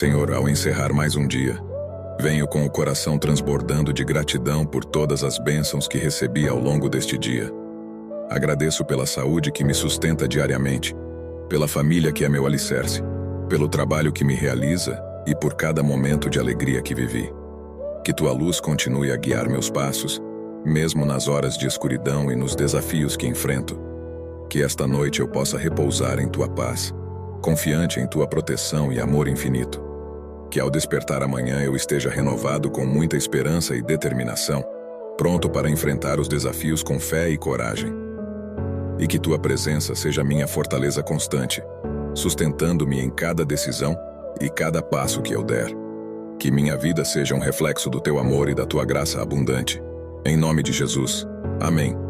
Senhor, ao encerrar mais um dia, venho com o coração transbordando de gratidão por todas as bênçãos que recebi ao longo deste dia. Agradeço pela saúde que me sustenta diariamente, pela família que é meu alicerce, pelo trabalho que me realiza e por cada momento de alegria que vivi. Que tua luz continue a guiar meus passos, mesmo nas horas de escuridão e nos desafios que enfrento. Que esta noite eu possa repousar em tua paz, confiante em tua proteção e amor infinito. Que ao despertar amanhã eu esteja renovado com muita esperança e determinação, pronto para enfrentar os desafios com fé e coragem. E que tua presença seja minha fortaleza constante, sustentando-me em cada decisão e cada passo que eu der. Que minha vida seja um reflexo do teu amor e da tua graça abundante. Em nome de Jesus. Amém.